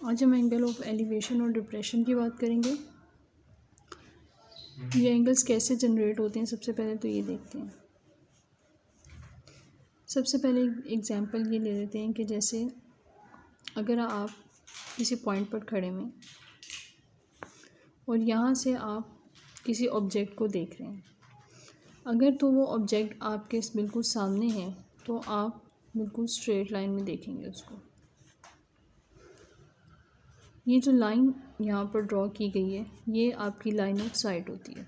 आज हम angle of elevation और डिप्रेशन की बात करेंगे। ये एंगल्स कैसे जनरेट होते हैं, सबसे पहले तो ये देखते हैं। सबसे पहले एग्जांपल ये ले लेते हैं कि जैसे अगर आप किसी पॉइंट पर खड़े हुए और यहाँ से आप किसी ऑब्जेक्ट को देख रहे हैं, अगर तो वो ऑब्जेक्ट आपके बिल्कुल सामने है तो आप बिल्कुल स्ट्रेट लाइन में देखेंगे उसको। ये जो लाइन यहाँ पर ड्रॉ की गई है ये आपकी लाइन ऑफ साइट होती है।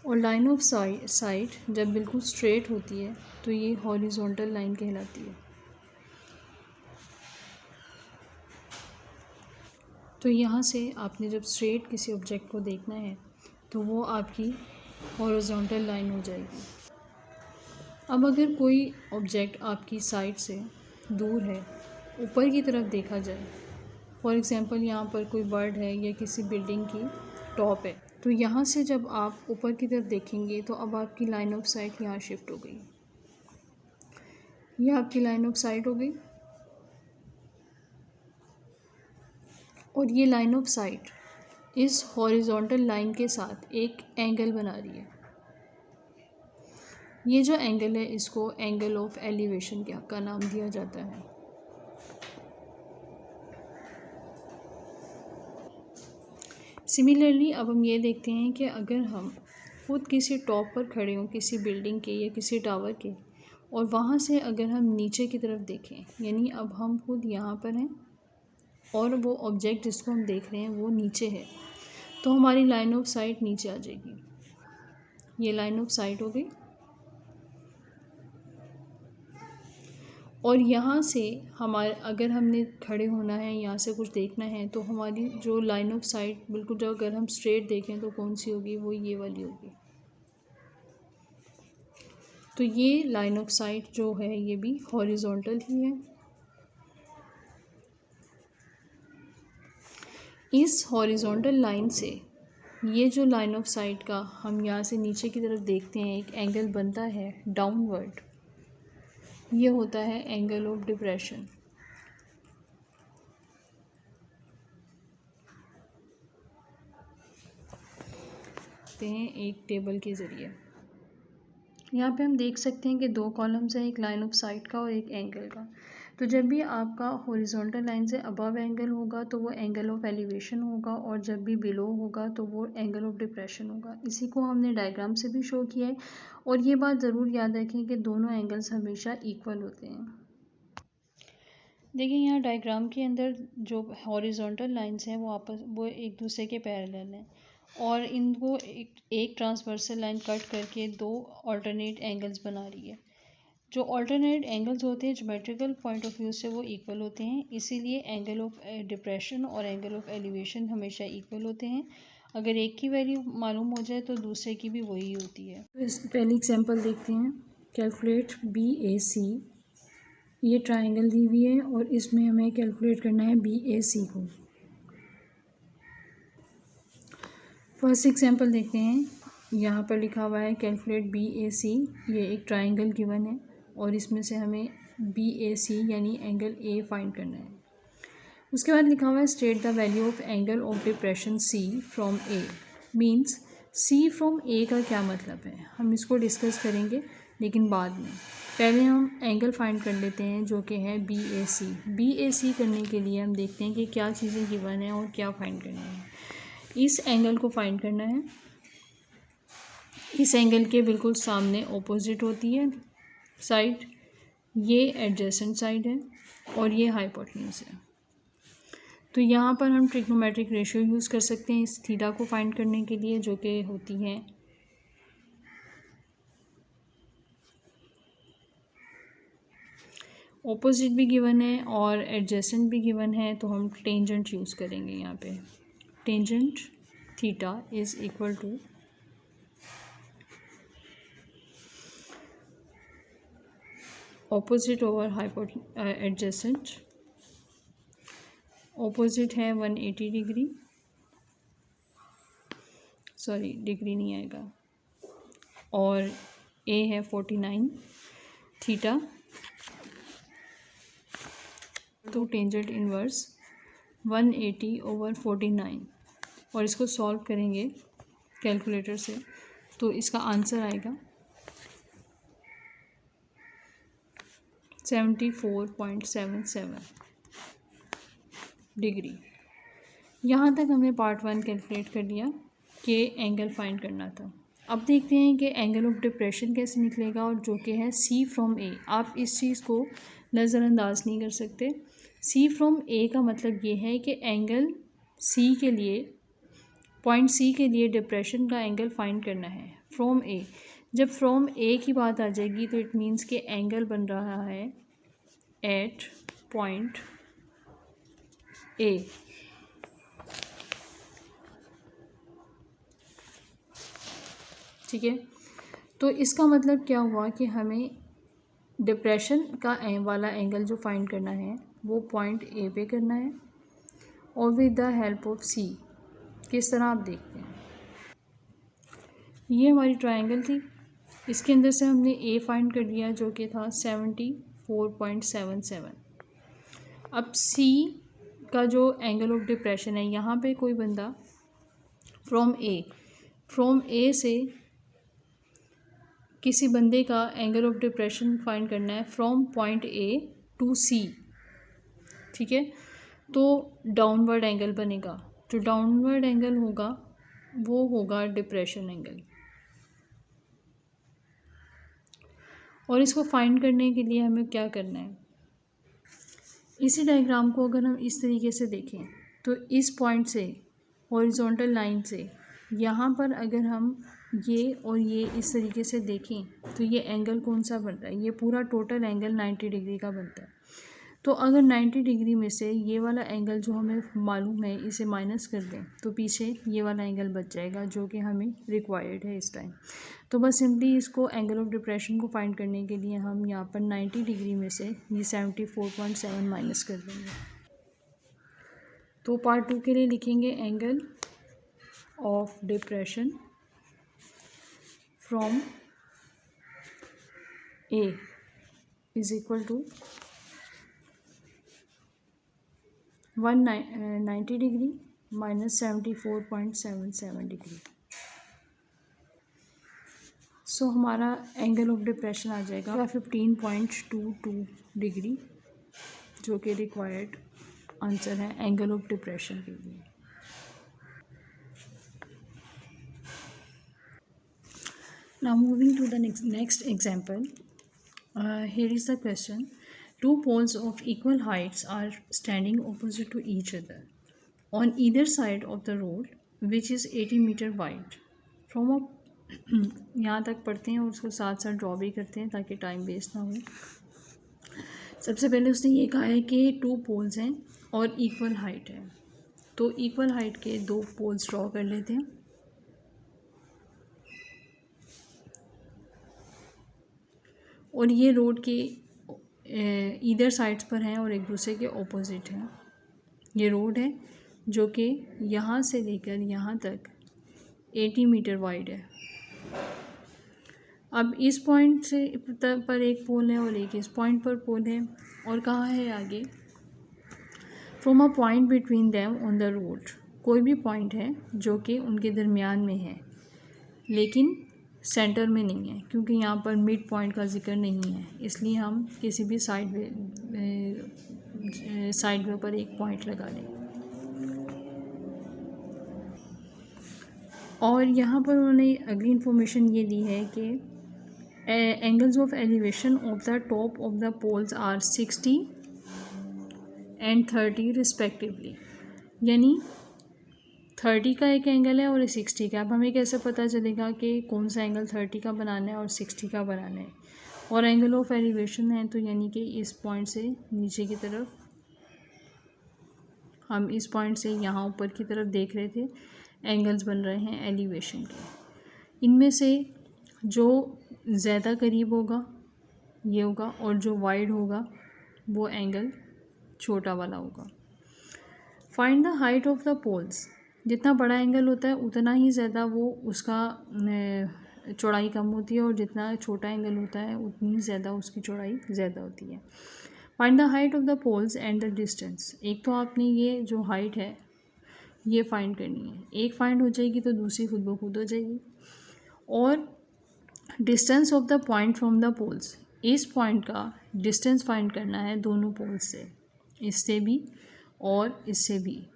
और लाइन ऑफ साइट जब बिल्कुल स्ट्रेट होती है तो ये हॉरिजॉन्टल लाइन कहलाती है। तो यहाँ से आपने जब स्ट्रेट किसी ऑब्जेक्ट को देखना है तो वो आपकी हॉरिजॉन्टल लाइन हो जाएगी। अब अगर कोई ऑब्जेक्ट आपकी साइड से दूर है, ऊपर की तरफ देखा जाए, फॉर एग्ज़ाम्पल यहाँ पर कोई बर्ड है या किसी बिल्डिंग की टॉप है, तो यहाँ से जब आप ऊपर की तरफ देखेंगे तो अब आपकी लाइन ऑफ साइट यहाँ शिफ्ट हो गई। यह आपकी लाइन ऑफ साइट हो गई और ये लाइन ऑफ साइट इस हॉरिजॉन्टल लाइन के साथ एक एंगल बना रही है। ये जो एंगल है इसको एंगल ऑफ एलिवेशन का नाम दिया जाता है। सिमिलरली अब हम ये देखते हैं कि अगर हम खुद किसी टॉप पर खड़े हों, किसी बिल्डिंग के या किसी टावर के, और वहाँ से अगर हम नीचे की तरफ देखें, यानी अब हम खुद यहाँ पर हैं और वो ऑब्जेक्ट जिसको हम देख रहे हैं वो नीचे है, तो हमारी लाइन ऑफ साइट नीचे आ जाएगी। ये लाइन ऑफ साइट हो गई। और यहाँ से हमारे अगर हमने खड़े होना है, यहाँ से कुछ देखना है, तो हमारी जो लाइन ऑफ साइट बिल्कुल जो अगर हम स्ट्रेट देखें तो कौन सी होगी, वो ये वाली होगी। तो ये लाइन ऑफ साइट जो है ये भी हॉरिजॉन्टल ही है। इस हॉरिजॉन्टल लाइन से ये जो लाइन ऑफ साइट का हम यहाँ से नीचे की तरफ देखते हैं एक एंगल बनता है डाउनवर्ड, ये होता है एंगल ऑफ डिप्रेशन। हैं एक टेबल के ज़रिए यहाँ पे हम देख सकते हैं कि दो कॉलम्स हैं, एक लाइन ऑफ साइट का और एक एंगल का। तो जब भी आपका हॉरिजॉन्टल लाइन से अबव एंगल होगा तो वो एंगल ऑफ एलिवेशन होगा, और जब भी बिलो होगा तो वो एंगल ऑफ डिप्रेशन होगा। इसी को हमने डायग्राम से भी शो किया है। और ये बात ज़रूर याद रखें कि दोनों एंगल्स हमेशा इक्वल होते हैं। देखिए यहाँ डायग्राम के अंदर जो हॉरिजॉन्टल लाइंस हैं वो एक दूसरे के पैरेलल हैं, और इनको एक ट्रांसवर्सल लाइन कट करके दो ऑल्टरनेट एंगल्स बना रही है। जो ऑल्टरनेट एंगल्स होते हैं ज्योमेट्रिकल पॉइंट ऑफ व्यू से वो इक्वल होते हैं, इसीलिए एंगल ऑफ डिप्रेशन और एंगल ऑफ एलिवेशन हमेशा इक्वल होते हैं। अगर एक की वैल्यू मालूम हो जाए तो दूसरे की भी वही होती है। तो इस पहली एग्जांपल देखते हैं। Calculate BAC। ये ट्राइंगल दी हुई है और इसमें हमें कैलकुलेट करना है BAC को। फर्स्ट एग्जांपल देखते हैं। यहाँ पर लिखा हुआ है कैलकुलेट BAC। ये एक ट्राइंगल गिवन है और इसमें से हमें BAC यानी एंगल A फाइंड करना है। उसके बाद लिखा हुआ है state the value of angle of depression C from A। Means C from A का क्या मतलब है, हम इसको डिस्कस करेंगे लेकिन बाद में। पहले हम एंगल फाइंड कर लेते हैं जो कि है BAC। BAC करने के लिए हम देखते हैं कि क्या चीज़ें गिवन है और क्या फाइंड करना है। इस एंगल को फाइंड करना है। इस एंगल के बिल्कुल सामने ऑपोजिट होती है साइड, ये एडजेसेंट साइड है और ये हाइपोटेन्यूज है। तो यहाँ पर हम ट्रिग्नोमेट्रिक रेशियो यूज़ कर सकते हैं इस थीटा को फाइंड करने के लिए, जो कि होती है ऑपोजिट भी गिवन है और एडजेसेंट भी गिवन है, तो हम टेंजेंट यूज़ करेंगे यहाँ पे। Tangent theta is equal to opposite over adjacent. Opposite है 180 डिग्री, सॉरी डिग्री नहीं आएगा, और ए है 49 थीटा, तो टेंजेंट इनवर्स 180/49, और इसको सॉल्व करेंगे कैलकुलेटर से तो इसका आंसर आएगा 74.77 डिग्री। यहाँ तक हमने पार्ट 1 कैलकुलेट कर लिया कि एंगल फाइंड करना था। अब देखते हैं कि एंगल ऑफ डिप्रेशन कैसे निकलेगा, और जो कि है सी फ्रॉम ए। आप इस चीज़ को नज़रअंदाज नहीं कर सकते। सी फ्रॉम ए का मतलब ये है कि एंगल सी के लिए, पॉइंट सी के लिए डिप्रेशन का एंगल फाइंड करना है फ्रॉम ए। जब फ्रॉम ए की बात आ जाएगी तो इट मीन्स कि एंगल बन रहा है एट पॉइंट ए। ठीक है, तो इसका मतलब क्या हुआ कि हमें डिप्रेशन का वाला एंगल जो फाइंड करना है वो पॉइंट ए पे करना है, और विद द हेल्प ऑफ सी। किस तरह आप देखते हैं, ये हमारी ट्रायंगल थी, इसके अंदर से हमने ए फाइंड कर लिया जो कि था 74.77। अब सी का जो एंगल ऑफ डिप्रेशन है, यहाँ पे कोई बंदा फ्रॉम ए से किसी बंदे का एंगल ऑफ डिप्रेशन फाइंड करना है फ्रॉम पॉइंट ए टू सी। ठीक है, तो डाउनवर्ड एंगल बनेगा, जो डाउनवर्ड एंगल होगा वो होगा डिप्रेशन एंगल। और इसको फाइंड करने के लिए हमें क्या करना है, इसी डायग्राम को अगर हम इस तरीके से देखें तो इस पॉइंट से हॉरिजॉन्टल लाइन से यहाँ पर अगर हम ये और ये इस तरीके से देखें तो ये एंगल कौन सा बनता है, ये पूरा टोटल एंगल 90 डिग्री का बनता है। तो अगर 90 डिग्री में से ये वाला एंगल जो हमें मालूम है इसे माइनस कर दें तो पीछे ये वाला एंगल बच जाएगा जो कि हमें रिक्वायर्ड है इस टाइम। तो बस सिंपली इसको एंगल ऑफ डिप्रेशन को फाइंड करने के लिए हम यहाँ पर 90 डिग्री में से ये 74.7 माइनस कर देंगे। तो पार्ट 2 के लिए लिखेंगे angle of depression from A is equal to 190 degree minus 74.77 degree. So हमारा एंगल ऑफ डिप्रेशन आ जाएगा 15.22 डिग्री, जो कि रिक्वायर्ड आंसर है एंगल ऑफ डिप्रेशन के लिए। Now moving to the next example, here is the question. Two poles of equal heights are standing opposite to each other on either side of the road which is 80 meter wide. From a यहाँ तक पढ़ते हैं और उसको साथ साथ draw भी करते हैं ताकि टाइम वेस्ट ना हो। सबसे पहले उसने ये कहा है कि 2 पोल्स हैं और इक्वल हाइट है, तो इक्वल हाइट के 2 पोल्स ड्रॉ कर लेते हैं। और ये रोड के ईदर साइड्स पर हैं और एक दूसरे के ऑपोजिट हैं। ये रोड है जो कि यहाँ से लेकर यहाँ तक 80 मीटर वाइड है। अब इस पॉइंट से पर एक पोल है और एक इस पॉइंट पर पोल है, और कहा है आगे from a point between them on the road, कोई भी पॉइंट है जो कि उनके दरमियान में है लेकिन सेंटर में नहीं है, क्योंकि यहाँ पर मिड पॉइंट का जिक्र नहीं है, इसलिए हम किसी भी साइड वे पर एक पॉइंट लगा लें। और यहाँ पर उन्होंने अगली इन्फॉर्मेशन ये दी है कि angles of elevation of the top of the poles are 60 and 30 respectively, यानी 30 का एक एंगल है और 60 का। अब हमें कैसे पता चलेगा कि कौन सा एंगल 30 का बनाना है और 60 का बनाना है। और एंगल ऑफ एलिवेशन है तो यानी कि इस पॉइंट से नीचे की तरफ, हम इस पॉइंट से यहाँ ऊपर की तरफ देख रहे थे, एंगल्स बन रहे हैं एलिवेशन के। इनमें से जो ज़्यादा करीब होगा ये होगा, और जो वाइड होगा वो एंगल छोटा वाला होगा। Find the height of the poles, जितना बड़ा एंगल होता है उतना ही ज़्यादा वो उसका चौड़ाई कम होती है और जितना छोटा एंगल होता है उतनी ज़्यादा उसकी चौड़ाई ज़्यादा होती है। Find the height of the poles and the distance. एक तो आपने ये जो हाइट है ये फाइंड करनी है, एक फाइंड हो जाएगी तो दूसरी खुद ब खुद हो जाएगी। और distance of the point from the poles, इस पॉइंट का डिस्टेंस फाइंड करना है दोनों पोल्स से, इससे भी और इससे भी।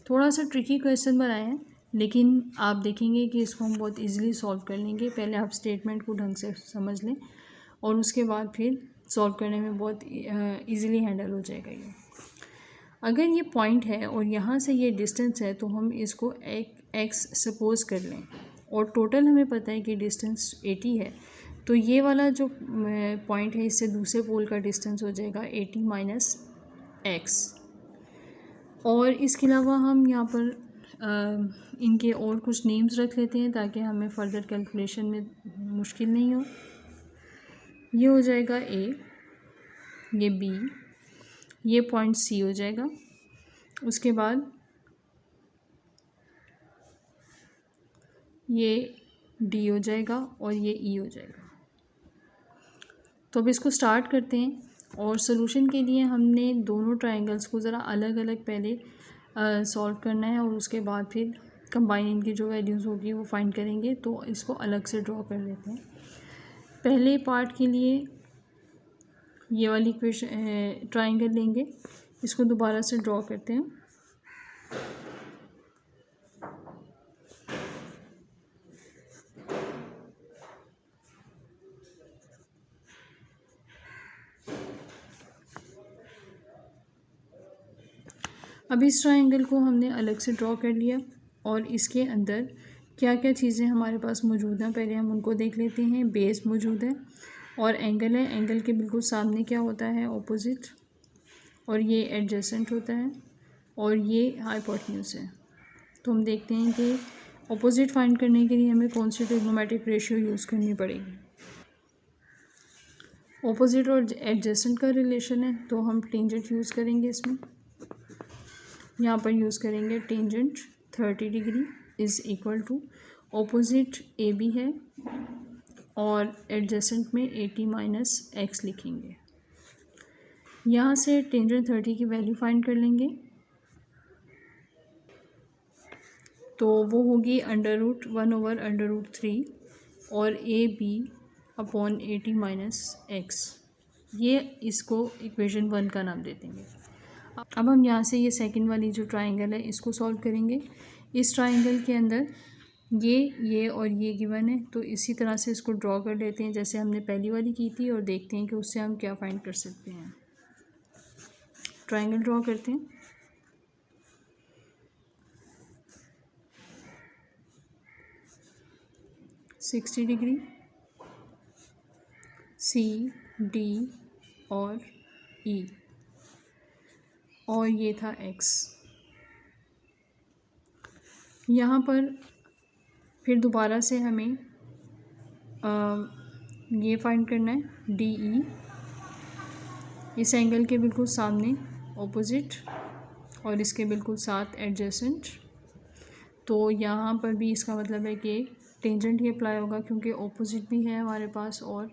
थोड़ा सा ट्रिकी क्वेश्चन बनाए हैं, लेकिन आप देखेंगे कि इसको हम बहुत इजीली सॉल्व कर लेंगे। पहले आप स्टेटमेंट को ढंग से समझ लें और उसके बाद फिर सॉल्व करने में बहुत इजीली हैंडल हो जाएगा ये। अगर ये पॉइंट है और यहाँ से ये डिस्टेंस है तो हम इसको एक्स सपोज कर लें और टोटल हमें पता है कि डिस्टेंस 80 है, तो ये वाला जो पॉइंट है इससे दूसरे पोल का डिस्टेंस हो जाएगा 80 माइनस एक्स। और इसके अलावा हम यहाँ पर इनके और कुछ नेम्स रख लेते हैं ताकि हमें फर्दर कैलकुलेशन में मुश्किल नहीं हो। ये हो जाएगा ए, ये बी, ये पॉइंट सी हो जाएगा, उसके बाद ये डी हो जाएगा और ये ई हो जाएगा। तो अब इसको स्टार्ट करते हैं और सोल्यूशन के लिए हमने दोनों ट्रायंगल्स को ज़रा अलग अलग पहले सॉल्व करना है और उसके बाद फिर कंबाइन इनकी जो वैल्यूज़ होगी वो फाइंड करेंगे। तो इसको अलग से ड्रॉ कर लेते हैं। पहले पार्ट के लिए ये वाली इक्वेशन ट्रायंगल लेंगे, इसको दोबारा से ड्रॉ करते हैं। अब इस ट्रायंगल को हमने अलग से ड्रॉ कर लिया और इसके अंदर क्या क्या चीज़ें हमारे पास मौजूद हैं पहले हम उनको देख लेते हैं। बेस मौजूद है और एंगल है, एंगल के बिल्कुल सामने क्या होता है, ऑपोजिट, और ये एडजेसेंट होता है और ये हाइपोटेन्यूज है। तो हम देखते हैं कि ऑपोजिट फाइंड करने के लिए हमें कौन सी ट्रिग्नोमेट्रिक रेशियो यूज़ करनी पड़ेगी। ऑपोजिट और एडजेसेंट का रिलेशन है तो हम टेंजेंट यूज़ करेंगे। इसमें यहाँ पर यूज़ करेंगे tangent 30 degree is equal to opposite A B है और एडजेसेंट में 80 माइनस एक्स लिखेंगे। यहाँ से टेंजेंट 30 की वैल्यू फाइंड कर लेंगे तो वो होगी √1/√3 और A B upon 80 minus x. ये इसको इक्वेशन 1 का नाम दे देंगे। अब हम यहाँ से ये सेकंड वाली जो ट्रायंगल है इसको सॉल्व करेंगे। इस ट्रायंगल के अंदर ये और ये गिवन है, तो इसी तरह से इसको ड्रॉ कर लेते हैं जैसे हमने पहली वाली की थी और देखते हैं कि उससे हम क्या फाइंड कर सकते हैं। ट्रायंगल ड्रॉ करते हैं। सिक्सटी डिग्री सी डी और ई और ये था एक्स। यहाँ पर फिर दोबारा से हमें ये फाइंड करना है डी ई, इस एंगल के बिल्कुल सामने ऑपोजिट और इसके बिल्कुल साथ एडजेसेंट। तो यहाँ पर भी इसका मतलब है कि टेंजेंट ही अप्लाई होगा क्योंकि ऑपोजिट भी है हमारे पास और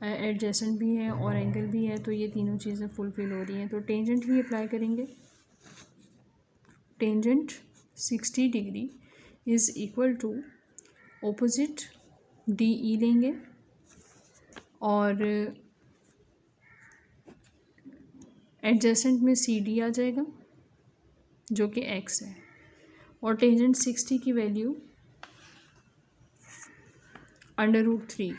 एडजेसेंट भी है और एंगल भी है, तो ये तीनों चीज़ें फुलफिल हो रही हैं। तो टेंजेंट ही अप्लाई करेंगे। Tangent 60 degree is equal to opposite D E लेंगे और एडजेसेंट में सी डी आ जाएगा जो कि एक्स है और टेंजेंट 60 की वैल्यू √3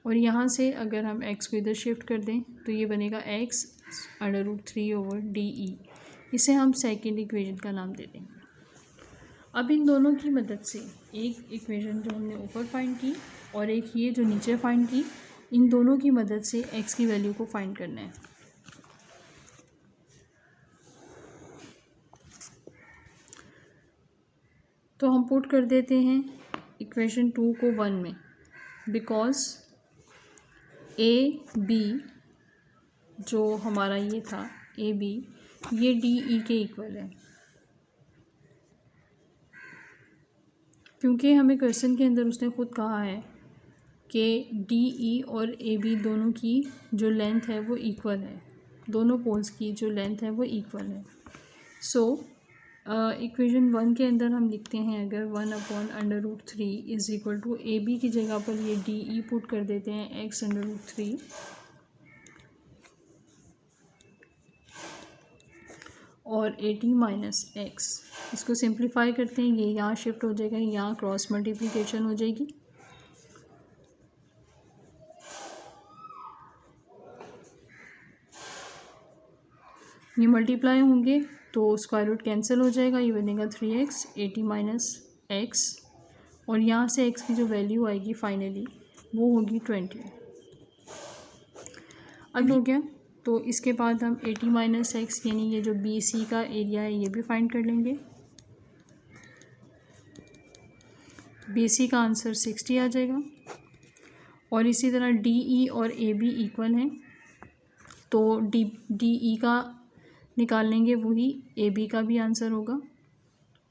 और यहाँ से अगर हम x को इधर शिफ्ट कर दें तो ये बनेगा x √3/DE। इसे हम सेकेंड इक्वेशन का नाम दे देंगे। अब इन दोनों की मदद से एक इक्वेशन जो हमने ऊपर फाइंड की और एक ये जो नीचे फाइंड की, इन दोनों की मदद से x की वैल्यू को फाइंड करना है। तो हम पुट कर देते हैं इक्वेशन 2 को 1 में, बिकॉज ए बी जो हमारा ये था ए बी ये डी ई के इक्वल है। क्योंकि हमें क्वेश्चन के अंदर उसने ख़ुद कहा है कि डी ई और ए बी दोनों की जो लेंथ है वो इक्वल है, दोनों पोल्स की जो लेंथ है वो इक्वल है। सो इक्वेशन 1 के अंदर हम लिखते हैं, अगर 1/√3 is equal to A B की जगह पर ये डी ई पुट कर देते हैं x/√3 और AT माइनस एक्स, इसको सिंप्लीफाई करते हैं, ये यहाँ शिफ्ट हो जाएगा, यहाँ क्रॉस मल्टीप्लिकेशन हो जाएगी, ये मल्टीप्लाई होंगे तो स्क्वायर रूट कैंसिल हो जाएगा, ये बनेगा 3x AT माइनस एक्स और यहाँ से x की जो वैल्यू आएगी फाइनली वो होगी 20। अब हो गया, तो इसके बाद हम AT माइनस एक्स यानी ये जो BC का एरिया है ये भी फाइंड कर लेंगे। BC का आंसर 60 आ जाएगा और इसी तरह DE और AB इक्वल हैं तो DE का निकाल लेंगे, वही AB का भी आंसर होगा।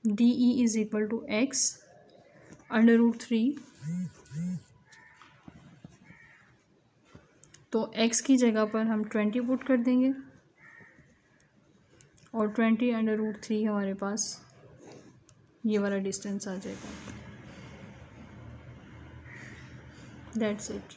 DE is equal to x/√3, तो x की जगह पर हम 20 पुट कर देंगे और 20/√3 हमारे पास ये वाला डिस्टेंस आ जाएगा। That's it.